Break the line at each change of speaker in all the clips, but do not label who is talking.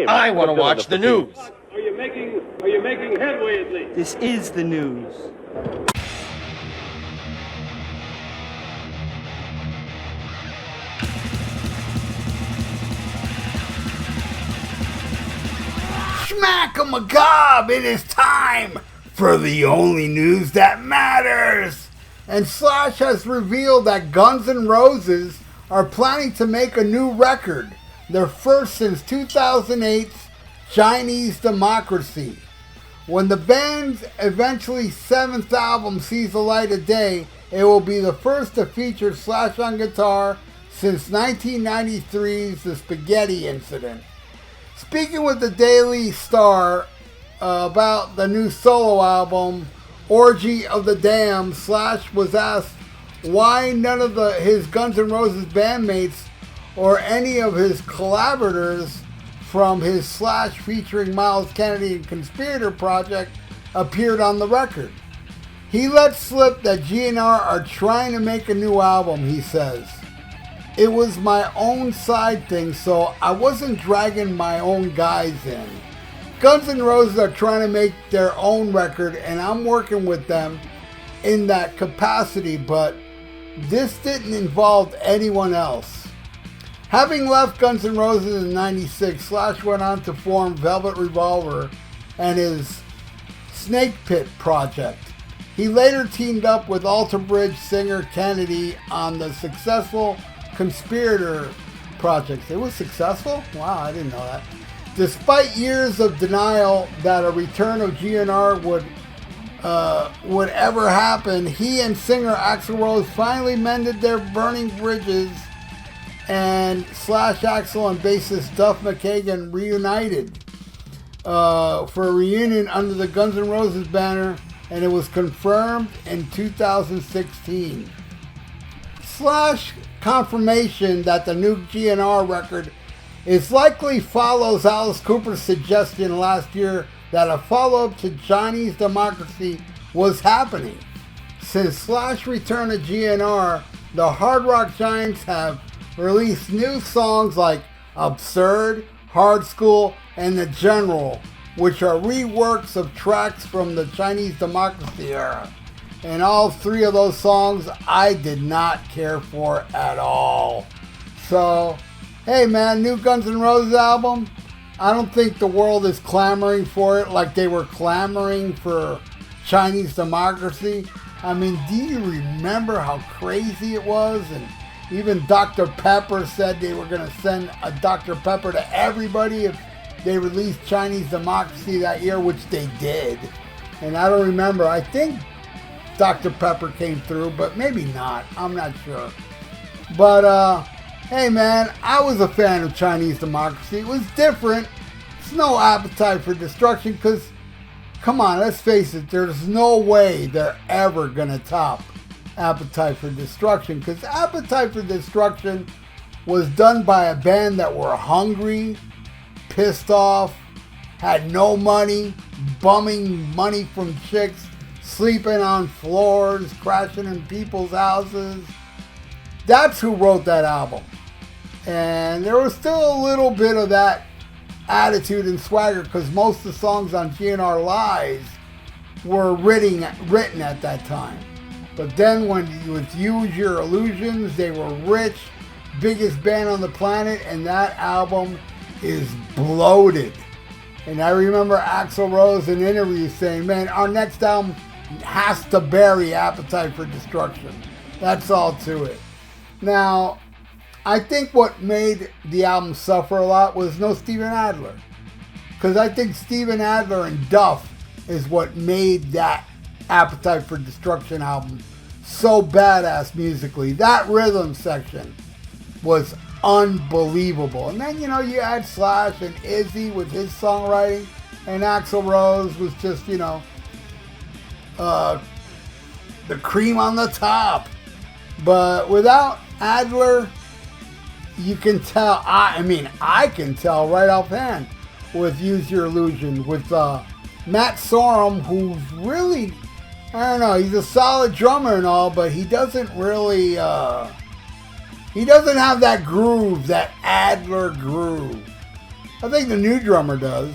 him.
I want to watch the news.
Are you making headway at least?
This is the news.
Schmack-a-macabre, it is time for the only news that matters. And Slash has revealed that Guns N' Roses are planning to make a new record, their first since 2008's Chinese Democracy. When the band's eventually 7th album sees the light of day, it will be the first to feature Slash on guitar since 1993's The Spaghetti Incident. Speaking with the Daily Star about the new solo album, Orgy of the Damned, Slash was asked why none of his Guns N' Roses bandmates or any of his collaborators from his Slash featuring Miles Kennedy and Conspirator project appeared on the record. He let slip that GNR are trying to make a new album, he says. It was my own side thing, so I wasn't dragging my own guys in. Guns N' Roses are trying to make their own record, and I'm working with them in that capacity, but this didn't involve anyone else. Having left Guns N' Roses in '96, Slash went on to form Velvet Revolver and his Snake Pit project. He later teamed up with Alter Bridge singer Kennedy on the successful Conspirator project. It was successful? Wow, I didn't know that. Despite years of denial that a return of GNR would ever happen, he and singer Axl Rose finally mended their burning bridges, and Slash, Axl, and bassist Duff McKagan reunited for a reunion under the Guns N' Roses banner, and it was confirmed in 2016. Slash confirmation that the new GNR record is likely follows Alice Cooper's suggestion last year that a follow-up to Chinese Democracy was happening. Since Slash returned to GNR, the hard rock giants have released new songs like Absurd, Hard School, and The General, which are reworks of tracks from the Chinese Democracy era. And all three of those songs I did not care for at all. So, hey man, new Guns N' Roses album. I don't think the world is clamoring for it like they were clamoring for Chinese Democracy. I mean, do you remember how crazy it was? And even Dr. Pepper said they were going to send a Dr. Pepper to everybody if they released Chinese Democracy that year, which they did. And I don't remember. I think Dr. Pepper came through, but maybe not. I'm not sure. But, hey man, I was a fan of Chinese Democracy. It was different. It's no Appetite for Destruction because, come on, let's face it, there's no way they're ever going to top Appetite for Destruction because Appetite for Destruction was done by a band that were hungry, pissed off, had no money, bumming money from chicks, sleeping on floors, crashing in people's houses. That's who wrote that album. And there was still a little bit of that attitude and swagger because most of the songs on GNR Lies were written at that time. But then when you would Use Your Illusions, they were rich, biggest band on the planet, and that album is bloated. And I remember Axl Rose in interviews saying, man, our next album has to bury Appetite for Destruction. That's all to it. Now, I think what made the album suffer a lot was no Steven Adler. Because I think Steven Adler and Duff is what made that Appetite for Destruction album so badass musically. That rhythm section was unbelievable. And then, you add Slash and Izzy with his songwriting, and Axl Rose was just, the cream on the top. But without Adler, you can tell, I can tell right offhand with Use Your Illusion, with Matt Sorum, who's really, I don't know, he's a solid drummer and all, but he doesn't really, he doesn't have that groove, that Adler groove. I think the new drummer does.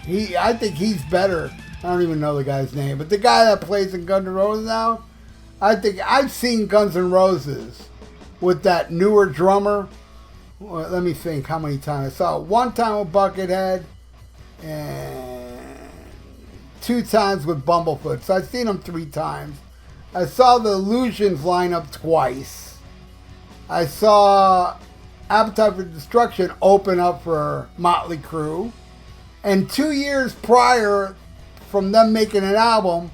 I think he's better. I don't even know the guy's name, but the guy that plays in Guns N' Roses now, I think I've seen Guns N' Roses with that newer drummer. Well, let me think how many times. I saw it one time with Buckethead and 2 times with Bumblefoot. So I've seen them 3 times. I saw the Illusions line up twice. I saw Appetite for Destruction open up for Motley Crue. And 2 years prior from them making an album,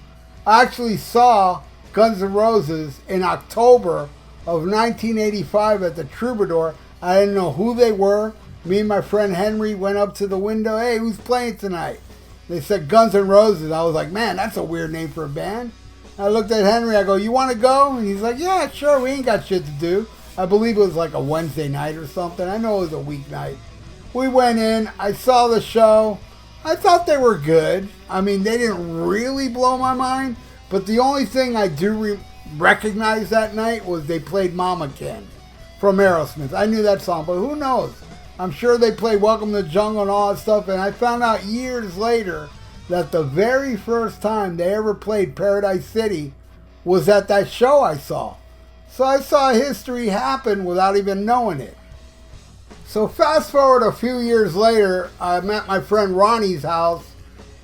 I actually saw Guns N' Roses in October of 1985 at the Troubadour. I didn't know who they were. Me and my friend Henry went up to the window. Hey, who's playing tonight? They said Guns N' Roses. I was like, man, that's a weird name for a band. I looked at Henry. I go, you want to go? And he's like, yeah, sure. We ain't got shit to do. I believe it was like a Wednesday night or something. I know it was a weeknight. We went in. I saw the show. I thought they were good. I mean, they didn't really blow my mind. But the only thing I do recognize that night was they played Mama Ken from Aerosmith. I knew that song, but who knows? I'm sure they played Welcome to the Jungle and all that stuff. And I found out years later that the very first time they ever played Paradise City was at that show I saw. So I saw history happen without even knowing it. So fast forward a few years later, I'm at my friend Ronnie's house,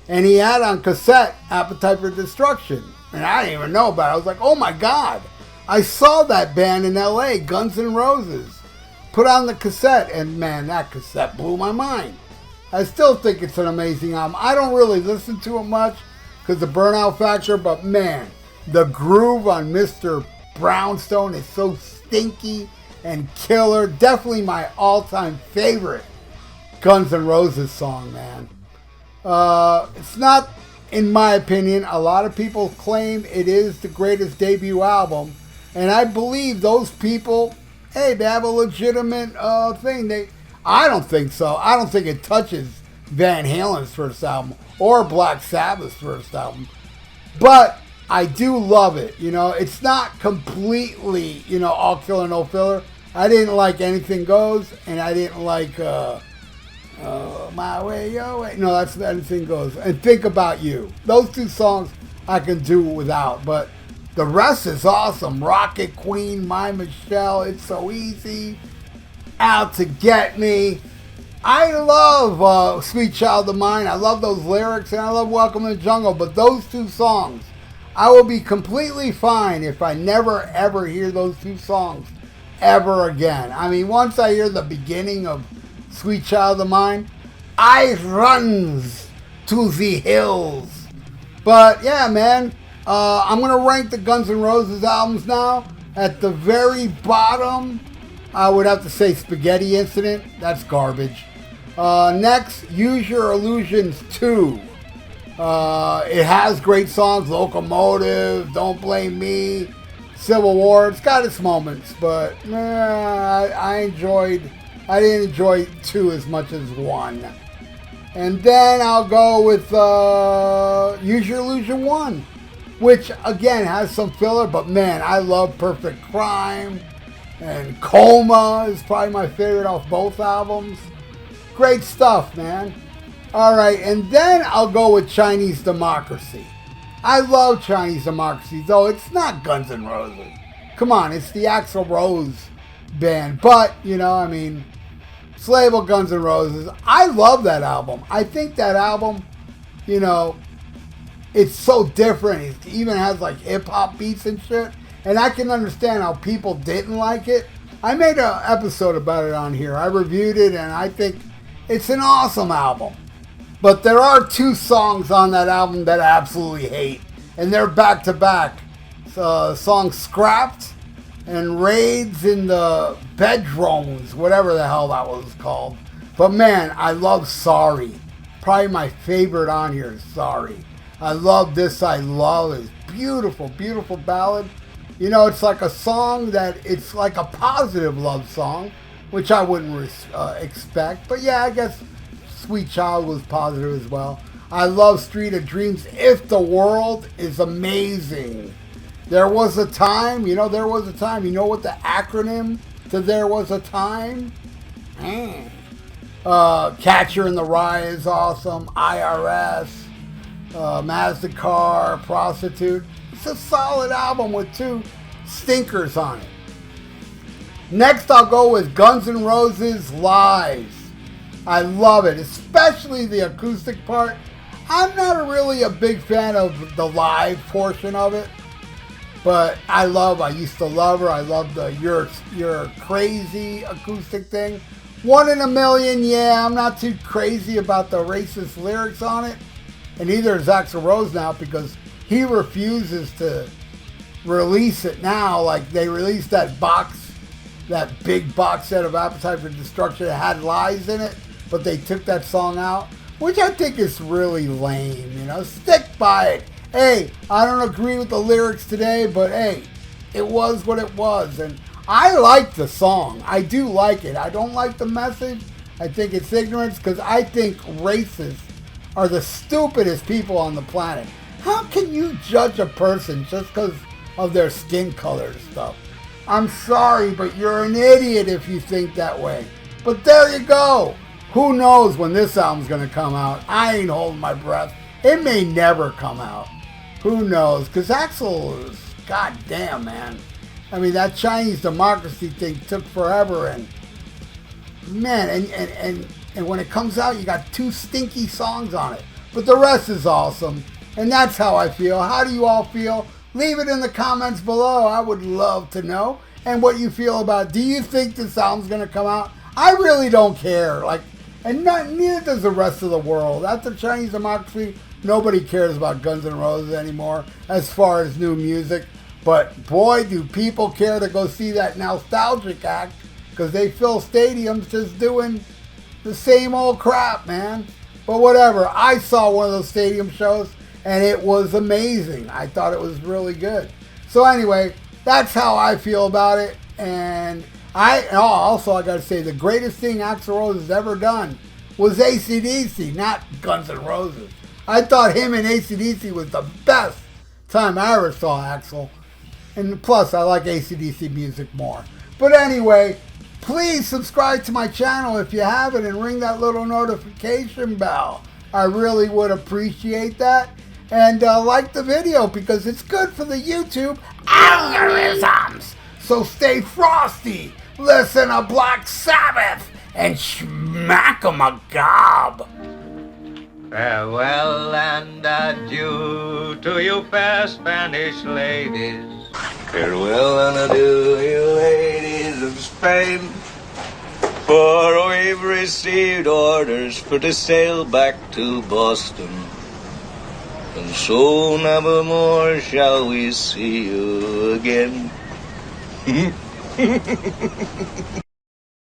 and he had on cassette Appetite for Destruction. And I didn't even know about it. I was like, oh my God, I saw that band in LA, Guns N' Roses. Put on the cassette, and man, that cassette blew my mind. I still think it's an amazing album. I don't really listen to it much because of Burnout Factor, but man, the groove on Mr. Brownstone is so stinky and killer. Definitely my all-time favorite Guns N' Roses song, man. It's not, in my opinion, a lot of people claim it is the greatest debut album, and I believe those people, hey, they have a legitimate thing. I don't think so. I don't think it touches Van Halen's first album or Black Sabbath's first album. But I do love it. You know, it's not completely, you know, all killer, no filler. I didn't like Anything Goes, and I didn't like My Way, Your Way. No, that's Anything Goes. And Think About You. Those 2 songs I can do without, but the rest is awesome. Rocket Queen, My Michelle, It's So Easy, Out to Get Me. I love Sweet Child of Mine. I love those lyrics, and I love Welcome to the Jungle. But those 2 songs, I will be completely fine if I never, ever hear those 2 songs ever again. I mean, once I hear the beginning of Sweet Child of Mine, I runs to the hills. But yeah, man, I'm going to rank the Guns N' Roses albums now. At the very bottom, I would have to say Spaghetti Incident. That's garbage. Next, Use Your Illusions 2. It has great songs. Locomotive, Don't Blame Me, Civil War. It's got its moments, but I didn't enjoy 2 as much as 1. And then I'll go with Use Your Illusion 1, which again has some filler, but man, I love Perfect Crime, and Coma is probably my favorite off both albums. Great stuff, man. Alright, and then I'll go with Chinese Democracy. I love Chinese Democracy, though it's not Guns N' Roses. Come on, it's the Axl Rose band. But, you know, I mean, it's labeled Guns N' Roses. I love that album. I think that album, you know, it's so different. It even has like hip-hop beats and shit. And I can understand how people didn't like it. I made an episode about it on here. I reviewed it, and I think it's an awesome album. But there are 2 songs on that album that I absolutely hate. And they're back-to-back. Song Scrapped and Raids in the Bedrooms, whatever the hell that was called. But man, I love Sorry. Probably my favorite on here is Sorry. I love This I Love. It's beautiful, beautiful ballad. You know, it's like a song that, it's like a positive love song, which I wouldn't expect. But yeah, I guess Sweet Child was positive as well. I love Street of Dreams. If the World is amazing. There Was a Time. You know, There Was a Time. You know what the acronym to There Was a Time? Catcher in the Rye is awesome. IRS, Mazda Car, Prostitute. It's a solid album with 2 stinkers on it. Next, I'll go with Guns N' Roses Lies. I love it, especially the acoustic part. I'm not really a big fan of the live portion of it, but I used to love her. I love the You're Crazy acoustic thing. 1 in a Million, yeah, I'm not too crazy about the racist lyrics on it. And neither is Axl Rose now, because he refuses to release it now. Like, they released that big box set of Appetite for Destruction that had Lies in it, but they took that song out, which I think is really lame, you know. Stick by it. Hey, I don't agree with the lyrics today, but hey, it was what it was. And I like the song. I do like it. I don't like the message. I think it's ignorance, because I think racists are the stupidest people on the planet. How can you judge a person just because of their skin color and stuff? I'm sorry, but you're an idiot if you think that way. But there you go. Who knows when this album's going to come out? I ain't holding my breath. It may never come out. Who knows? Because Axl is, goddamn, man. I mean, that Chinese democracy thing took forever. And, man, and when it comes out, you got 2 stinky songs on it. But the rest is awesome. And that's how I feel. How do you all feel? Leave it in the comments below. I would love to know. And what you feel about it. Do you think this album's going to come out? I really don't care. Neither does the rest of the world. After Chinese democracy, nobody cares about Guns N' Roses anymore as far as new music. But boy, do people care to go see that nostalgic act, because they fill stadiums just doing the same old crap, man. But whatever. I saw one of those stadium shows, and it was amazing. I thought it was really good. So anyway, that's how I feel about it. And I got to say, the greatest thing Axl Rose has ever done was AC/DC, not Guns N' Roses. I thought him and AC/DC was the best time I ever saw Axl. And plus, I like AC/DC music more. But anyway, please subscribe to my channel if you haven't, and ring that little notification bell. I really would appreciate that. And like the video, because it's good for the YouTube algorithms. So stay frosty, listen to Black Sabbath, and smack 'em a gob.
Farewell and adieu to you fair Spanish ladies. Farewell and adieu, you ladies of Spain. For we've received orders for to sail back to Boston. And so never more shall we see you again.